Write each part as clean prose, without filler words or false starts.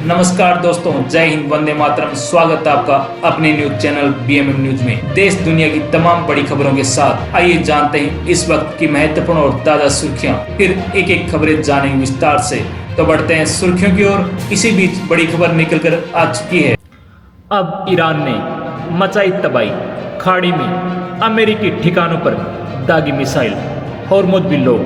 नमस्कार दोस्तों, जय हिंद, वंदे मातरम। स्वागत है आपका अपने न्यूज चैनल बीएमएम न्यूज में। देश दुनिया की तमाम बड़ी खबरों के साथ आइए जानते हैं इस वक्त की महत्वपूर्ण और ताजा सुर्खियां। फिर एक एक खबरें जानेंगे विस्तार से। तो बढ़ते हैं सुर्खियों की ओर। इसी बीच बड़ी खबर निकल कर आ चुकी है। अब ईरान ने मचाई तबाही, खाड़ी में अमेरिकी ठिकानों पर दागी मिसाइल, होर्मुज भी लो।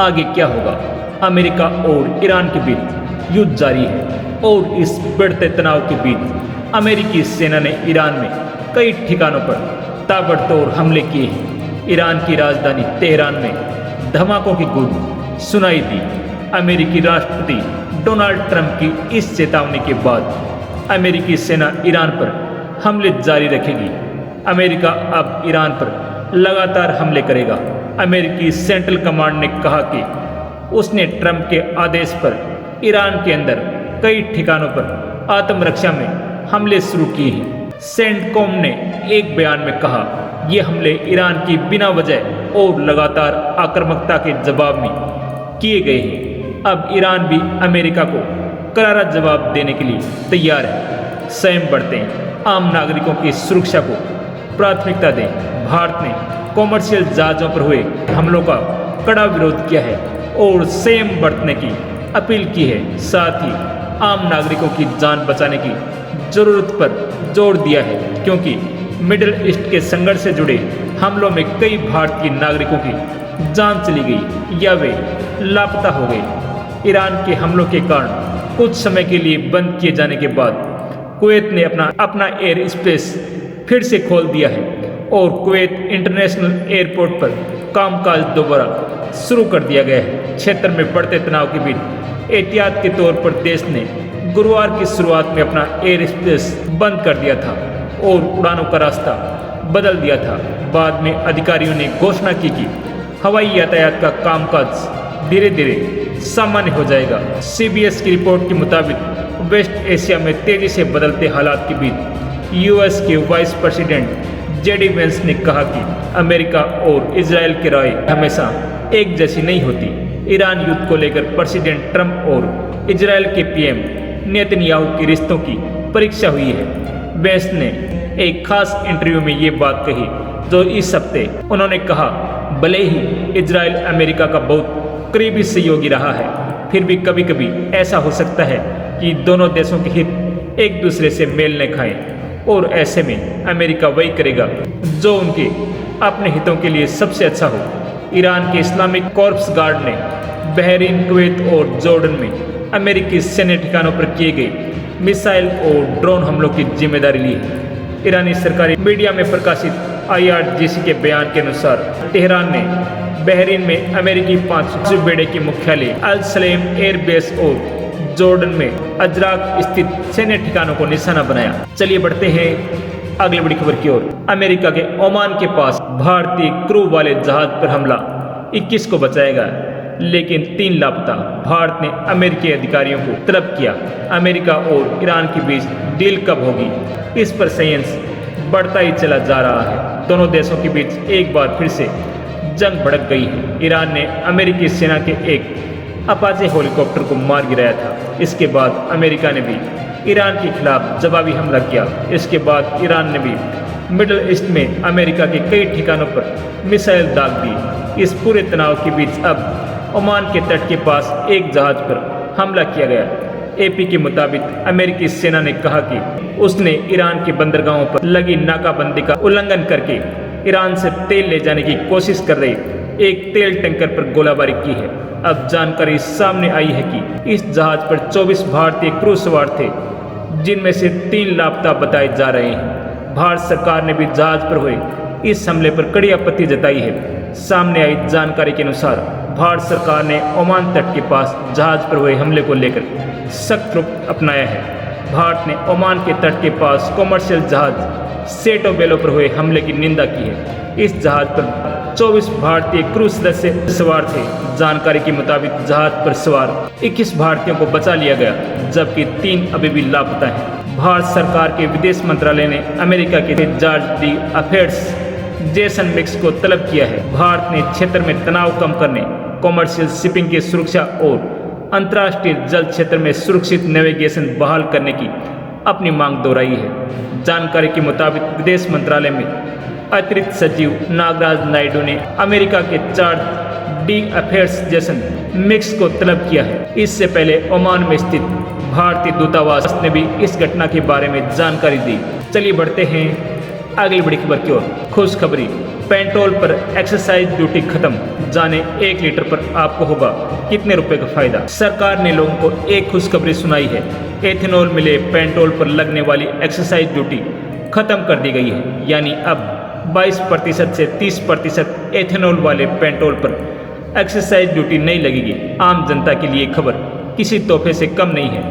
आगे क्या होगा? अमेरिका और ईरान के बीच युद्ध जारी है और इस बढ़ते तनाव के बीच अमेरिकी सेना ने ईरान में कई ठिकानों पर ताबड़तोड़ हमले किए हैं। ईरान की राजधानी तेहरान में धमाकों की गूंज सुनाई दी। अमेरिकी राष्ट्रपति डोनाल्ड ट्रंप की इस चेतावनी के बाद अमेरिकी सेना ईरान पर हमले जारी रखेगी। अमेरिका अब ईरान पर लगातार हमले करेगा। अमेरिकी सेंट्रल कमांड ने कहा कि उसने ट्रंप के आदेश पर ईरान के अंदर कई ठिकानों पर आत्मरक्षा में हमले शुरू किए हैं। सेंटकॉम ने एक बयान में कहा, ये हमले ईरान की बिना वजह और लगातार आक्रामकता के जवाब में किए गए हैं। अब ईरान भी अमेरिका को करारा जवाब देने के लिए तैयार है। संयम बरतें, आम नागरिकों की सुरक्षा को प्राथमिकता दें। भारत ने कॉमर्शियल जहाज़ों पर हुए हमलों का कड़ा विरोध किया है और संयम बरतने की अपील की है। साथ ही आम नागरिकों की जान बचाने की जरूरत पर जोर दिया है, क्योंकि मिडिल ईस्ट के संघर्ष से जुड़े हमलों में कई भारतीय नागरिकों की जान चली गई या वे लापता हो गए। ईरान के हमलों के कारण कुछ समय के लिए बंद किए जाने के बाद कुवैत ने अपना एयर स्पेस फिर से खोल दिया है और कुवैत इंटरनेशनल एयरपोर्ट पर कामकाज दोबारा शुरू कर दिया गया है। क्षेत्र में बढ़ते तनाव के बीच एहतियात के तौर पर देश ने गुरुवार की शुरुआत में अपना एयर स्पेस बंद कर दिया था और उड़ानों का रास्ता बदल दिया था। बाद में अधिकारियों ने घोषणा की कि हवाई यातायात का कामकाज धीरे धीरे सामान्य हो जाएगा। सीबीएस की रिपोर्ट के मुताबिक वेस्ट एशिया में तेजी से बदलते हालात के बीच यूएस के वाइस प्रेसिडेंट जेडी वेंस ने कहा कि अमेरिका और इजराइल की राय हमेशा एक जैसी नहीं होती। ईरान युद्ध को लेकर प्रेसिडेंट ट्रंप और इजराइल के पीएम नेतन्याहू के रिश्तों की परीक्षा हुई है। वेंस ने एक खास इंटरव्यू में ये बात कही, जो इस हफ्ते उन्होंने कहा, भले ही इजराइल अमेरिका का बहुत करीबी सहयोगी रहा है, फिर भी कभी कभी ऐसा हो सकता है कि दोनों देशों के हित एक दूसरे से मेल न खाएं और ऐसे में अमेरिका वही करेगा जो उनके अपने हितों के लिए सबसे अच्छा हो। ईरान के इस्लामिक कॉर्प्स गार्ड ने बहरीन, कुवैत और जॉर्डन में अमेरिकी सैन्य ठिकानों पर किए गए मिसाइल और ड्रोन हमलों की जिम्मेदारी ली है। ईरानी सरकारी मीडिया में प्रकाशित IRGC के बयान के अनुसार तेहरान ने बहरीन में अमेरिकी 5 बेड़े के मुख्यालय अल सलेम एयरबेस और जॉर्डन में अजराक स्थित सैन्य ठिकानों को निशाना बनाया। चलिए बढ़ते हैं अगली बड़ी खबर की ओर। अमेरिका के ओमान के पास भारतीय क्रू वाले जहाज पर हमला, 21 को बचाएगा लेकिन 3 लापता। भारत ने अमेरिकी अधिकारियों को तलब किया। अमेरिका और ईरान के बीच डील कब होगी, इस पर संयंस बढ़ता ही चला जा रहा है। दोनों देशों के बीच एक बार फिर से जंग भड़क गई है। ईरान ने अमेरिकी सेना के एक अपाचे हेलीकॉप्टर को मार गिराया था। इसके बाद अमेरिका ने भी ईरान के खिलाफ जवाबी हमला किया। इसके बाद ईरान ने भी मिडिल ईस्ट में अमेरिका के कई ठिकानों पर मिसाइल दाग दी। इस पूरे तनाव के बीच अब ओमान के तट के पास एक जहाज पर हमला किया गया। AP के मुताबिक अमेरिकी सेना ने कहा कि उसने ईरान के बंदरगाहों पर लगी नाकाबंदी का उल्लंघन करके ईरान से तेल ले जाने की कोशिश कर रहे एक तेल टैंकर पर गोलाबारी की है। अब जानकारी सामने आई है कि इस जहाज पर 24 भारतीय क्रू सवार थे, जिनमें से 3 लापता बताए जा रहे हैं। भारत सरकार ने भी जहाज पर हुए इस हमले पर कड़ी आपत्ति जताई है। सामने आई जानकारी के अनुसार भारत सरकार ने ओमान तट के पास जहाज पर हुए हमले को लेकर सख्त रुख अपनाया है। भारत ने ओमान के तट के पास कॉमर्शियल जहाज सेटो बेलो पर हुए हमले की निंदा की है। इस जहाज पर 24 भारतीय क्रू सदस्य सवार थे। जानकारी के मुताबिक जहाज पर सवार 21 भारतीयों को बचा लिया गया, जबकि 3 अभी भी लापता हैं। भारत सरकार के विदेश मंत्रालय ने अमेरिका के जॉर्ज दी अफेयर्स जेसन मिक्स को तलब किया है। भारत ने क्षेत्र में तनाव कम करने, कॉमर्शियल शिपिंग की सुरक्षा और अंतर्राष्ट्रीय जल क्षेत्र में सुरक्षित नेविगेशन बहाल करने की अपनी मांग दोहराई है। जानकारी के मुताबिक विदेश मंत्रालय में अतिरिक्त सचिव नागराज नायडू ने अमेरिका के 4D अफेयर्स जेसन मिक्स को तलब किया है। इससे पहले ओमान में स्थित भारतीय दूतावास ने भी इस घटना के बारे में जानकारी दी। चलिए बढ़ते हैं अगली बड़ी खबर की ओर। खुशखबरी, पेट्रोल पर एक्साइज ड्यूटी खत्म, जाने 1 लीटर पर आपको होगा कितने रुपए का फायदा। सरकार ने लोगों को एक खुशखबरी सुनाई है। एथेनॉल मिले पेट्रोल पर लगने वाली एक्साइज ड्यूटी खत्म कर दी गई है, यानी अब 22% से 30% एथेनॉल वाले पेट्रोल पर एक्साइज ड्यूटी नहीं लगेगी। आम जनता के लिए खबर किसी तोहफे से कम नहीं है।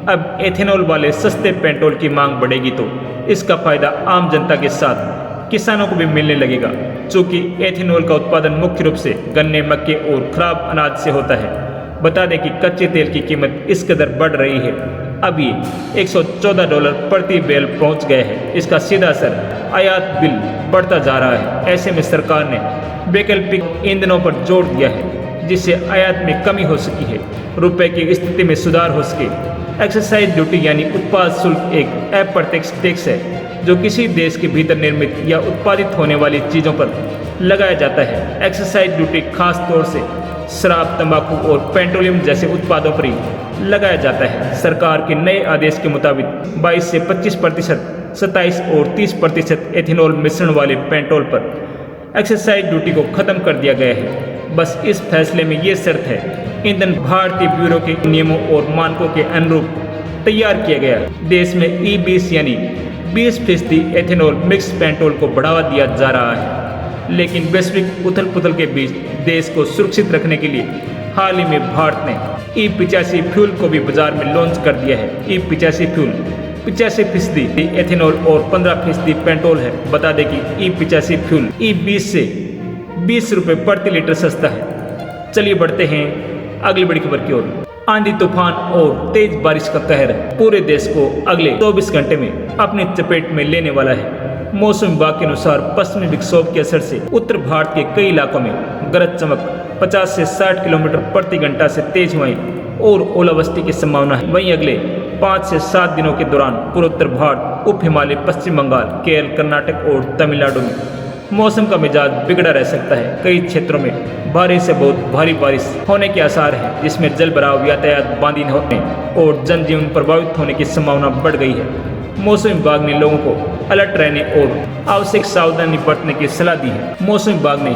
अब एथेनॉल वाले सस्ते पेट्रोल की मांग बढ़ेगी तो इसका फायदा आम जनता के साथ किसानों को भी मिलने लगेगा। चूँकि एथेनॉल का उत्पादन मुख्य रूप से गन्ने, मक्के और खराब अनाज से होता है। बता दें कि कच्चे तेल की कीमत इस कदर बढ़ रही है, अब ये $114 प्रति बैरल पहुंच गए हैं। इसका सीधा असर आयात बिल बढ़ता जा रहा है। ऐसे में सरकार ने वैकल्पिक ईंधनों पर जोर दिया है, जिससे आयात में कमी हो सकी है, रुपए की स्थिति में सुधार हो सके। एक्साइज ड्यूटी यानी उत्पाद शुल्क एक अप्रत्यक्ष टैक्स है जो किसी देश के भीतर निर्मित या उत्पादित होने वाली चीज़ों पर लगाया जाता है। एक्साइज ड्यूटी खास तौर से शराब, तंबाकू और पेट्रोलियम जैसे उत्पादों पर ही लगाया जाता है। सरकार के नए आदेश के मुताबिक 22 से 25%, 27 और 30% एथेनॉल मिश्रण वाले पेट्रोल पर एक्साइज ड्यूटी को खत्म कर दिया गया है। बस इस फैसले में ये शर्त है, ईंधन भारतीय ब्यूरो के नियमों और मानकों के अनुरूप तैयार किया गया। देश में E20 यानी 20% एथेनॉल मिक्स पेट्रोल को बढ़ावा दिया जा रहा है। लेकिन वैश्विक उथल पुथल के बीच देश को सुरक्षित रखने के लिए हाल ही में भारत ने E85 फ्यूल को भी बाजार में लॉन्च कर दिया है। E85 फ्यूल 85% एथेनॉल और 15% पेट्रोल है। बता दें कि E85 फ्यूल E20 से 20 रुपये प्रति लीटर सस्ता है। चलिए बढ़ते हैं अगली बड़ी खबर की ओर। आंधी, तूफान और तेज बारिश का कहर पूरे देश को अगले 24 घंटे में अपनी चपेट में लेने वाला है। मौसम विभाग के अनुसार पश्चिमी विक्षोभ के असर से उत्तर भारत के कई इलाकों में गरज चमक, 50 से 60 किलोमीटर प्रति घंटा से तेज हवाएं और ओलावृष्टि की संभावना है। वहीं अगले 5 से 7 दिनों के दौरान पूर्वोत्तर भारत, उप हिमालय, पश्चिम बंगाल, केरल, कर्नाटक और तमिलनाडु में मौसम का मिजाज बिगड़ा रह सकता है। कई क्षेत्रों में भारी से बहुत भारी बारिश होने के आसार हैं, जिसमें जल भराव, यातायात बाधित होने और जनजीवन प्रभावित होने की संभावना बढ़ गई है। मौसम विभाग ने लोगों को अलर्ट रहने और आवश्यक सावधानी बरतने की सलाह दी है। मौसम विभाग ने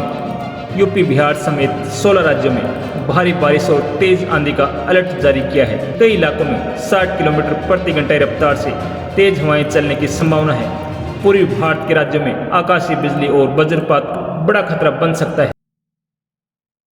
यूपी, बिहार समेत 16 राज्यों में भारी बारिश और तेज आंधी का अलर्ट जारी किया है। कई इलाकों में 60 किलोमीटर प्रति घंटे रफ्तार से तेज हवाएं चलने की संभावना है। पूर्वी भारत के राज्यों में आकाशीय बिजली और वज्रपात बड़ा खतरा बन सकता है।